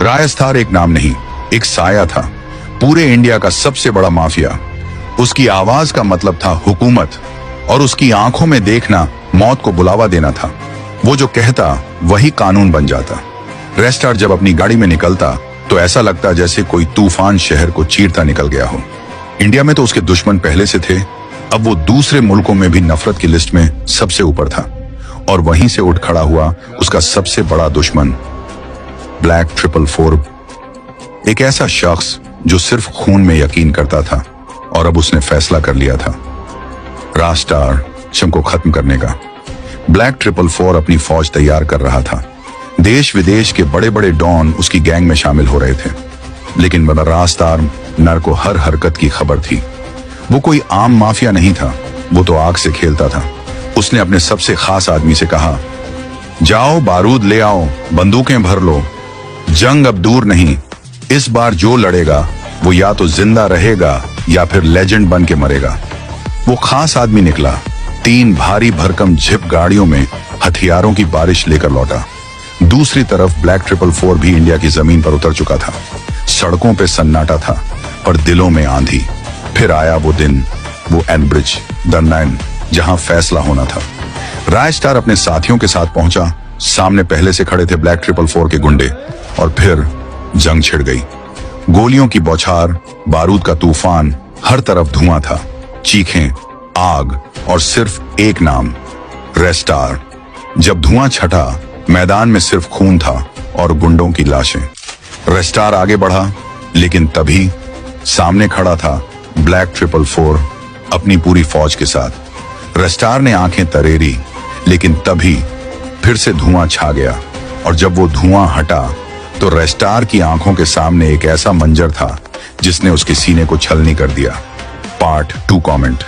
रायस्तार एक नाम नहीं, एक साया था। पूरे इंडिया का सबसे बड़ा माफिया। उसकी आवाज का मतलब था हुकूमत और उसकी आंखों में देखना मौत को बुलावा देना था। वो जो कहता वही कानून बन जाता। रेस्टार जब अपनी गाड़ी में निकलता तो ऐसा लगता जैसे कोई तूफान शहर को चीरता निकल गया हो। इंडिया में तो उसके दुश्मन पहले से थे, अब वो दूसरे मुल्कों में भी नफरत की लिस्ट में सबसे ऊपर था। और वहीं से उठ खड़ा हुआ उसका सबसे बड़ा दुश्मन, ब्लैक 444, एक ऐसा शख्स जो सिर्फ खून में यकीन करता था और अब उसने फैसला कर लिया था रास्टार शम को खत्म करने का। ब्लैक 444 अपनी फौज तैयार कर रहा था। देश विदेश के बड़े बड़े डॉन उसकी गैंग में शामिल हो रहे थे, लेकिन रास्टार नर को हर हरकत की खबर थी। वो कोई आम माफिया नहीं था, वो तो आग से खेलता था। उसने अपने सबसे खास आदमी से कहा, जाओ बारूद ले आओ, बंदूकें भर लो, जंग अब दूर नहीं। इस बार जो लड़ेगा वो या तो जिंदा रहेगा या फिर लेजेंड बन के मरेगा। वो खास आदमी निकला, 3 भारी भरकम जिप गाड़ियों में हथियारों की बारिश लेकर लौटा। दूसरी तरफ ब्लैक 444 भी इंडिया की जमीन पर उतर चुका था। सड़कों पे सन्नाटा था और दिलों में आंधी। फिर आया वो दिन, वो एनब्रिज दरनाइन, जहां फैसला होना था। रायस्टार अपने साथियों के साथ पहुंचा। सामने पहले से खड़े थे ब्लैक 444 के गुंडे और फिर जंग छिड़ गई। गोलियों की बौछार, बारूद का तूफान, हर तरफ धुआं था, चीखें, आग और सिर्फ एक नाम, रेस्टार। जब धुआं छटा, मैदान में सिर्फ खून था और गुंडों की लाशें। रेस्टार आगे बढ़ा, लेकिन तभी सामने खड़ा था ब्लैक 444 अपनी पूरी फौज के साथ। रेस्टार ने आंखें तरेरी, लेकिन तभी फिर से धुआं छा गया और जब वो धुआं हटा तो रेस्टार की आंखों के सामने एक ऐसा मंजर था जिसने उसके सीने को छलनी कर दिया। Part 2 comment.